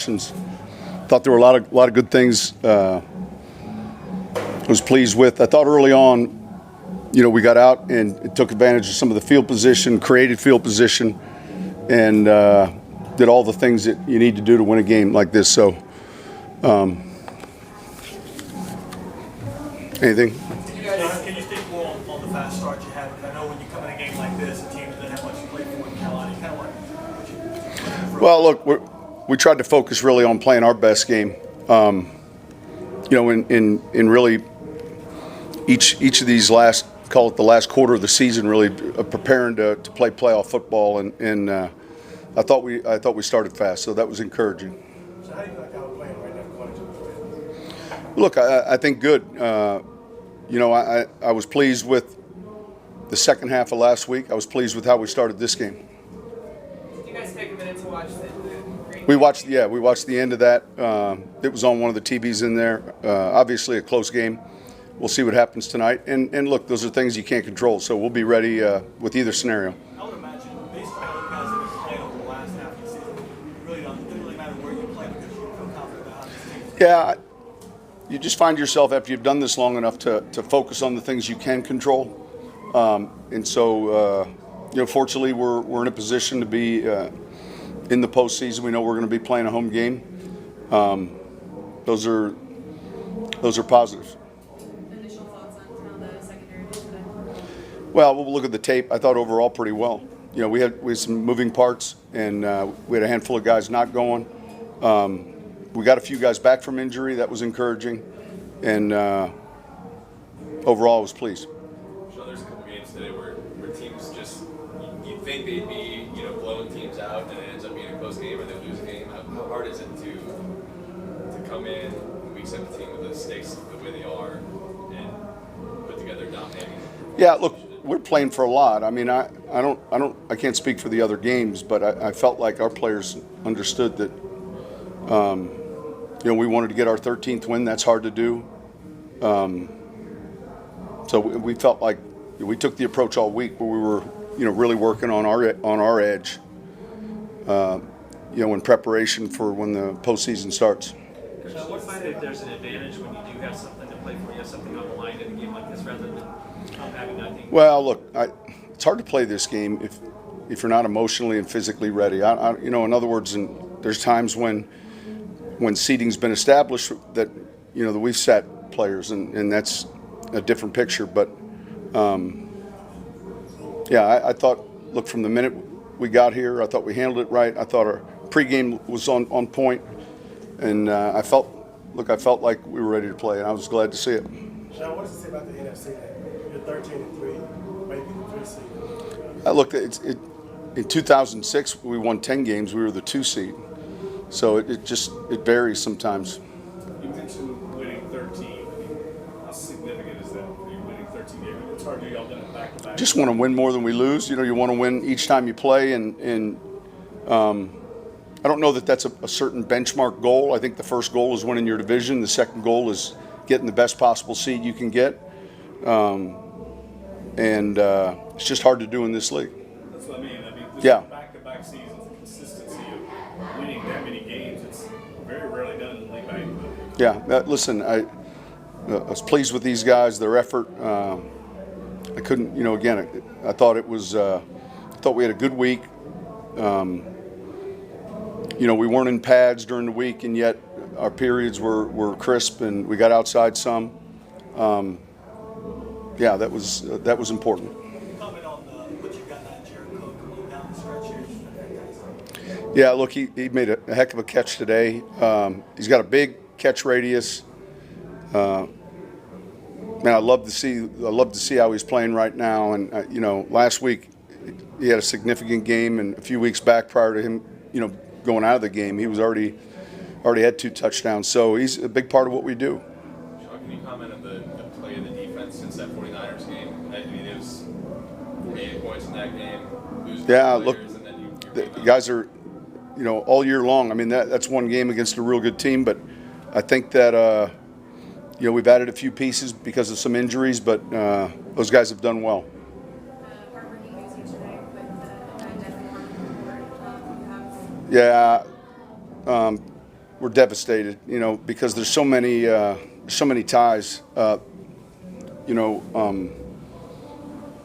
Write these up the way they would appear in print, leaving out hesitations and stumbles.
Thought there were a lot of good things. Was pleased with. I thought early on, we got out and took advantage of some of the field position, created field position, and did all the things that you need to do to win a game like this. So, anything? Can you speak more on the fast start you had? I know when you come in a game like this, a team doesn't have much to play for in Carolina. Kind of what? Well, look, we tried to focus really on playing our best game. In really each of these call it the last quarter of the season, really preparing to play playoff football, and I thought we started fast, so that was encouraging. So how do you feel like how we're playing right now according to the Look, I think good. I was pleased with the second half of last week. I was pleased with how we started this game. Did you guys take a minute to watch the We watched the end of that. It was on one of the TVs in there. Obviously a close game. We'll see what happens tonight. And look, those are things you can't control, so we'll be ready with either scenario. I would imagine, based on how you guys have been playing over the last half of the season, it doesn't really matter where you play because you feel confident about how this team. Yeah, you just find yourself after you've done this long enough to focus on the things you can control. And so, fortunately, we're in a position to be in the postseason. We know we're going to be playing a home game. Those are positives. Initial thoughts on how the secondary did today? Well, we'll look at the tape. I thought overall pretty well. We had some moving parts, and we had a handful of guys not going. We got a few guys back from injury. That was encouraging, and overall, I was pleased. So there's a couple games today where teams just you'd think they'd be blowing teams out, and it ends up being a close game, or they lose a game. How hard is it to come in week 17 with the stakes the way they are and put together a dominating? Yeah, look, we're playing for a lot. I mean, I can't speak for the other games, but I felt like our players understood that. We wanted to get our 13th win. That's hard to do. So we felt like we took the approach all week where we were, really working on our edge. In preparation for when the postseason starts. So what find that there's an advantage when you do have something to play for, you have something on the line in a game like this rather than having nothing? Well, look, it's hard to play this game if you're not emotionally and physically ready. In other words, there's times when seeding's been established that that we've sat players and that's a different picture. But I thought, look, from the minute we got here, I thought we handled it right. I thought our pregame was on point, and I felt like we were ready to play, and I was glad to see it. Sean, what does it say about the NFC that you're 13-3, maybe the 3 seed? Look, in 2006 we won 10 games. We were the 2 seed, so it varies sometimes. You mentioned winning 13. How significant is that for you, winning 13 games? It's hard to do. Y'all done it back to back. Just want to win more than we lose. You want to win each time you play, and I don't know that that's a certain benchmark goal. I think the first goal is winning your division. The second goal is getting the best possible seed you can get. It's just hard to do in this league. That's what I mean. Yeah. Back-to-back seasons, the consistency of winning that many games, it's very rarely done in the league by anybody. Yeah. Listen, I was pleased with these guys, their effort. I couldn't, again, I thought it was, I thought we had a good week. We weren't in pads during the week, and yet our periods were crisp, and we got outside some. That was important. Comment on what you got out of Jericho coming down the stretch here. Yeah, look, he made a heck of a catch today. He's got a big catch radius. Man, I love to see how he's playing right now. And last week he had a significant game, and a few weeks back prior to him, going out of the game, he was already had 2 touchdowns. So he's a big part of what we do. Sean, can you comment on the play of the defense since that 49ers game? I mean, it was 48 points in that game. Yeah, look, the guys are, all year long. I mean, that's one game against a real good team, but I think that we've added a few pieces because of some injuries, but those guys have done well. Heartbreaking news yesterday with the death of Mark. Yeah, we're devastated, because there's so many ties.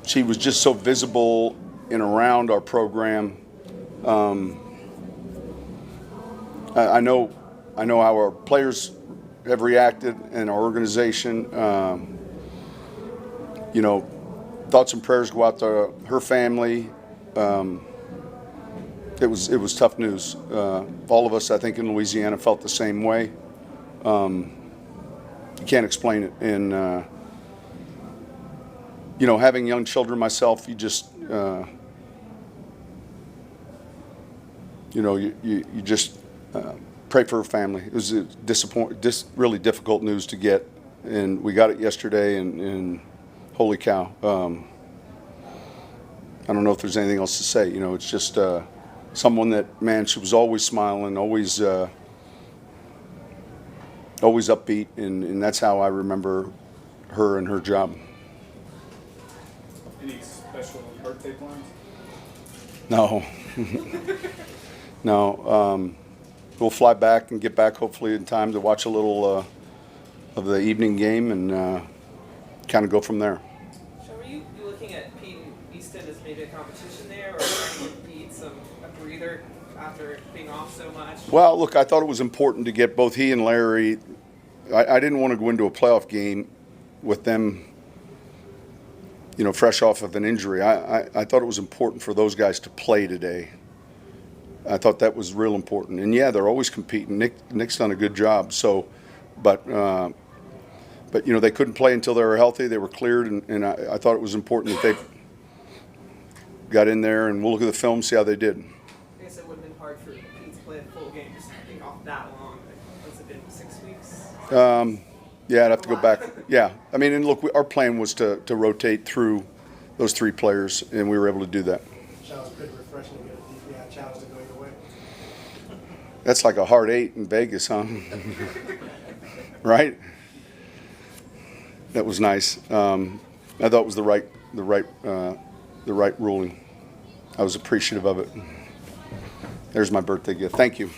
She was just so visible and around our program. I know how our players have reacted and our organization. Thoughts and prayers go out to her family. It was tough news. All of us, I think, in Louisiana felt the same way. You can't explain it. And having young children myself, you just you just pray for her family. It was really difficult news to get, and we got it yesterday. And holy cow! I don't know if there's anything else to say. It's just someone that, man, she was always smiling, always upbeat, and that's how I remember her and her job. Any special birthday plans? No. No. We'll fly back and get back hopefully in time to watch a little of the evening game and kind of go from there. So were you looking at Payton as maybe a competition there, or trying to give Pete a breather after being off so much? Well, look, I thought it was important to get both he and Larry. I didn't want to go into a playoff game with them, fresh off of an injury. I thought it was important for those guys to play today. I thought that was real important. And yeah, they're always competing. Nick's done a good job. So, but they couldn't play until they were healthy. They were cleared, and I thought it was important that they got in there, and we'll look at the film, see how they did. I guess it would have been hard for Pete to play a full game just being off that long. Has it been 6 weeks? Yeah, I'd have to go back. Yeah, I mean, and look, our plan was to rotate through those three players, and we were able to do that. That was pretty refreshing to get a DPI challenge to go your way. That's like a hard 8 in Vegas, huh? Right? That was nice. I thought it was the right ruling. I was appreciative of it. There's my birthday gift. Thank you.